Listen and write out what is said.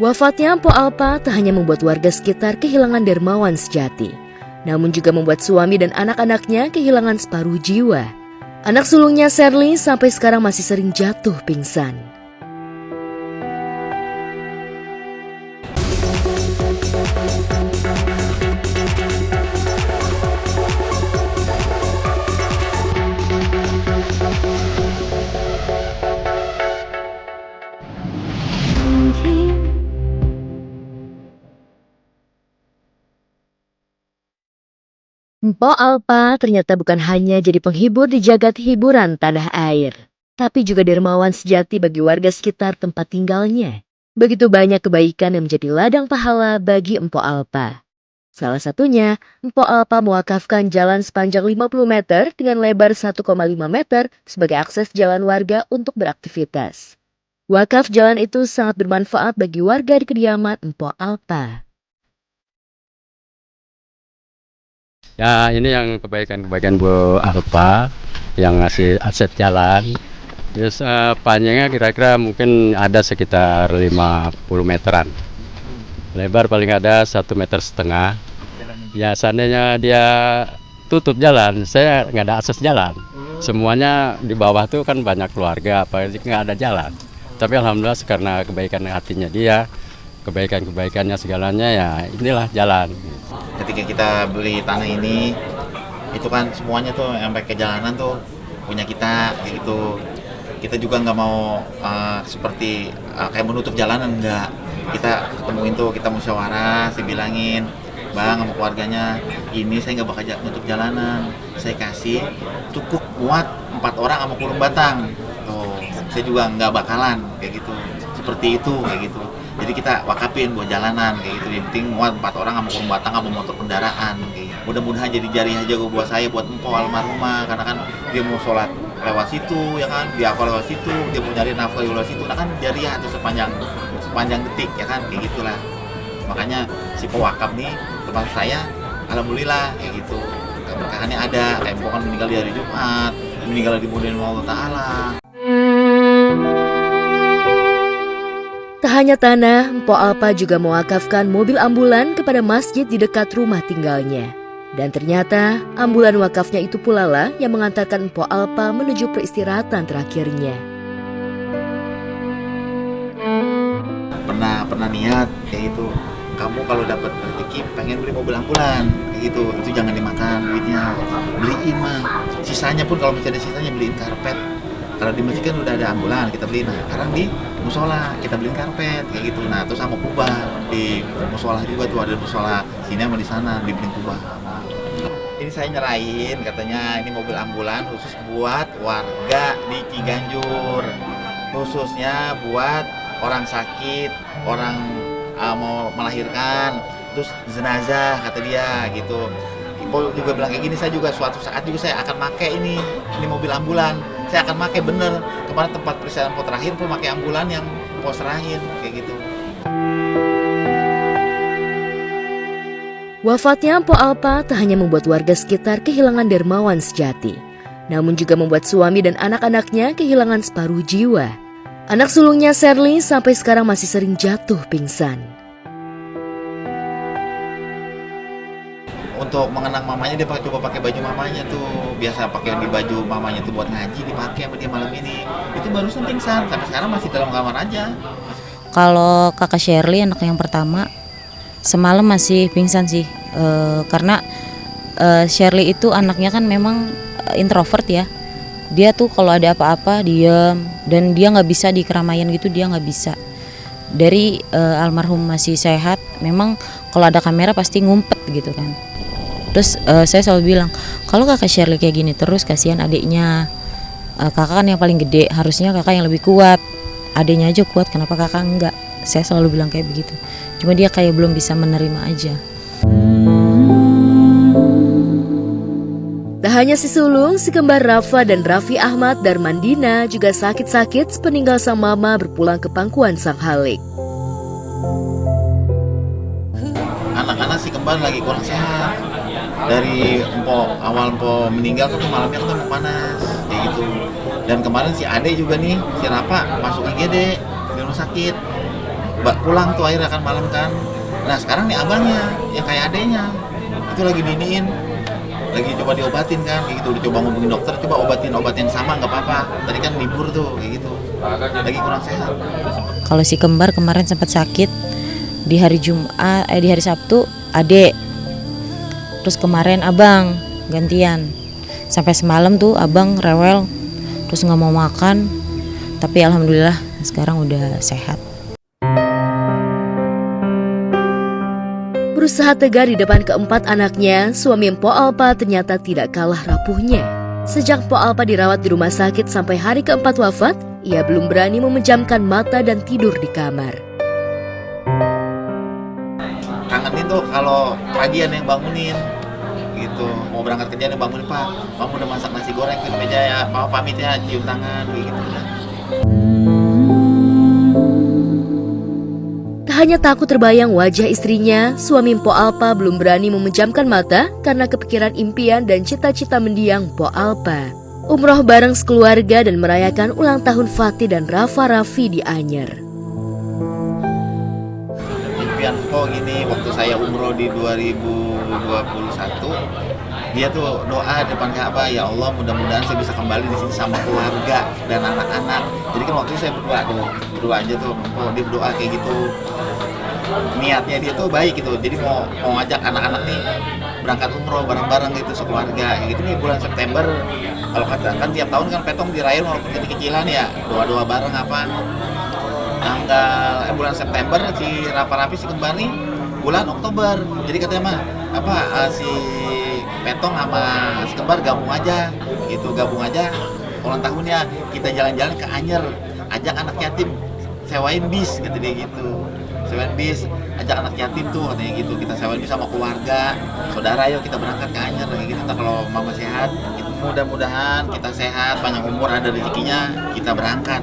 Wafatnya Mpok Alpa tak hanya membuat warga sekitar kehilangan dermawan sejati, namun juga membuat suami dan anak-anaknya kehilangan separuh jiwa. Anak sulungnya Sherly sampai sekarang masih sering jatuh pingsan. Mpok Alpa ternyata bukan hanya jadi penghibur di jagat hiburan tanah air, tapi juga dermawan sejati bagi warga sekitar tempat tinggalnya. Begitu banyak kebaikan yang menjadi ladang pahala bagi Mpok Alpa. Salah satunya, Mpok Alpa mewakafkan jalan sepanjang 50 meter dengan lebar 1,5 meter sebagai akses jalan warga untuk beraktivitas. Wakaf jalan itu sangat bermanfaat bagi warga di kediaman Mpok Alpa. Ya, ini yang kebaikan-kebaikan Bu Alpa yang ngasih aset jalan. Terus panjangnya kira-kira mungkin ada sekitar 50 meteran. Lebar paling ada 1,5 meter. Ya, seandainya dia tutup jalan, saya nggak ada akses jalan. Semuanya di bawah tuh kan banyak keluarga, apalagi nggak ada jalan. Tapi alhamdulillah karena kebaikan hatinya dia, kebaikan-kebaikannya segalanya, ya inilah jalan. Ketika kita beli tanah ini, itu kan semuanya tuh yang pakai jalanan tuh punya kita, kayak gitu. Kita juga nggak mau seperti kayak menutup jalanan, enggak. Kita ketemuin tuh, kita musyawarah, saya bilangin, Bang sama keluarganya, ini saya nggak bakal nutup jalanan, saya kasih cukup muat 4 orang sama kurung batang. Tuh, saya juga nggak bakalan kayak gitu, seperti itu kayak gitu. Jadi kita wakafin buat jalanan kayak gitu. Yang penting muat 4 orang sama kurung batang sama motor kendaraan kayak gitu. Mudah-mudahan jadi jariah aja buat saya, buat Mpok almarhumah, karena kan dia mau sholat lewat situ ya kan, dia hafal lewat situ, dia mau nyari nafkah lewat situ, nah kan jariah tuh sepanjang detik ya kan, kayak gitulah. Makanya si pewakaf nih teman saya, alhamdulillah kayak gitu, keberkahannya ada. Kayak Mpok kan meninggal di hari Jumat, meninggal di bulan Allah Ta'ala. Tak hanya tanah, Mpok Alpa juga mewakafkan mobil ambulan kepada masjid di dekat rumah tinggalnya. Dan ternyata ambulan wakafnya itu pula lah yang mengantarkan Mpok Alpa menuju peristirahatan terakhirnya. Pernah niat kayak gitu, kamu kalau dapat rezeki pengen beli mobil ambulan kayak gitu, itu jangan dimakan duitnya, beliin mah. Sisanya pun kalau masih ada sisanya beliin karpet. Kalau di masjid kan udah ada ambulan, kita beliin. Nah, sekarang di musola kita beliin karpet kayak gitu. Nah, terus sama kubah di musola juga tuh, ada musola sini sama di sana dibeliin kubah. Ini saya nyerahin, katanya ini mobil ambulan khusus buat warga di Ciganjur, khususnya buat orang sakit, orang mau melahirkan, terus jenazah kata dia gitu. Ibu juga bilang kayak gini, saya juga suatu saat juga saya akan pakai ini mobil ambulan. Saya akan pakai bener. Kemarin tempat peristirahatan po terakhir pun pakai ambulan yang po terakhir kayak gitu. Wafatnya Mpok Alpa tak hanya membuat warga sekitar kehilangan dermawan sejati, namun juga membuat suami dan anak-anaknya kehilangan separuh jiwa. Anak sulungnya Sherly sampai sekarang masih sering jatuh pingsan. Untuk mengenang mamanya dia coba pakai baju mamanya tuh, biasa pakai di baju mamanya tuh buat ngaji, dipakai sama dia malam ini. Itu barusan pingsan, sampai sekarang masih dalam kamar aja. Kalau kakak Sherly anak yang pertama, semalam masih pingsan sih, karena Sherly itu anaknya kan memang introvert ya. Dia tuh kalau ada apa-apa diem, dan dia nggak bisa di keramaian gitu, dia nggak bisa. Dari almarhum masih sehat, memang kalau ada kamera pasti ngumpet gitu kan. Terus saya selalu bilang, kalau kakak Sherly kayak gini terus kasihan adiknya. Kakak kan yang paling gede, harusnya kakak yang lebih kuat. Adiknya aja kuat, kenapa kakak enggak? Saya selalu bilang kayak begitu. Cuma dia kayak belum bisa menerima aja. Tak hanya si sulung, si kembar Rafa dan Raffi Ahmad Darmandina juga sakit-sakit sepeninggal sang mama berpulang ke pangkuan sang Halik. Anak-anak si kembar lagi kurang sehat. Dari awal Mpok meninggal kan malamnya kan panas kayak gitu. Dan kemarin si Ade juga nih, si Rafa masuk IGD di rumah sakit. pulang tuh akhirnya kan malam kan. Nah sekarang nih abangnya yang kayak adenya itu lagi diniin, lagi coba diobatin kan kayak gitu, udah coba ngomongin dokter, coba obatin obat yang sama nggak apa-apa, tadi kan libur tuh kayak gitu, lagi kurang sehat. Kalau si kembar kemarin sempat sakit di hari di hari Sabtu adek, terus kemarin abang gantian, sampai semalam tuh abang rewel terus nggak mau makan, tapi alhamdulillah sekarang udah sehat. Berusaha tegar di depan keempat anaknya, suami Mpo Alpa ternyata tidak kalah rapuhnya. Sejak Mpo Alpa dirawat di rumah sakit sampai hari keempat wafat, ia belum berani memejamkan mata dan tidur di kamar. Kangenin tuh kalau pagian yang bangunin gitu, mau berangkat kerja yang bangunin, Pak, kamu udah masak nasi goreng ke meja ya, mau pamit ya, cium tangan kayak gitu kan. Tak hanya takut terbayang wajah istrinya, suami Mpo Alpa belum berani memejamkan mata karena kepikiran impian dan cita-cita mendiang Mpo Alpa. Umroh bareng sekeluarga dan merayakan ulang tahun Fatih dan Rafa Raffi di Anyer. Impian Mpo gini, waktu saya umroh di 2021, dia tuh doa depan Ka'bah, ya Allah mudah-mudahan saya bisa kembali di sini sama keluarga dan anak-anak. Jadi kan waktu itu saya berdoa aja tuh, oh dia berdoa kayak gitu. Niatnya dia tuh baik gitu, jadi mau ngajak anak-anak nih berangkat umroh bareng-bareng gitu sekeluarga kayak gitu nih bulan September. Kalau kan tiap tahun kan petong dirayain walaupun kecil-kecilan ya, doa-doa bareng apa. Bulan September si Rafa Raffi si kembar nih bulan Oktober. Jadi katanya mah si petong sama si kembar gabung aja ulang tahunnya, kita jalan-jalan ke Anyer, ajak anak yatim, sewain bis gitu dia gitu. Sewain bis, ajak anak yatim tuh katanya gitu, kita sewain bis sama keluarga, saudara, yuk kita berangkat ke Anyer kayak gitu. Ntar kalau mama sehat, mudah-mudahan kita sehat, panjang umur, ada rezekinya, kita berangkat.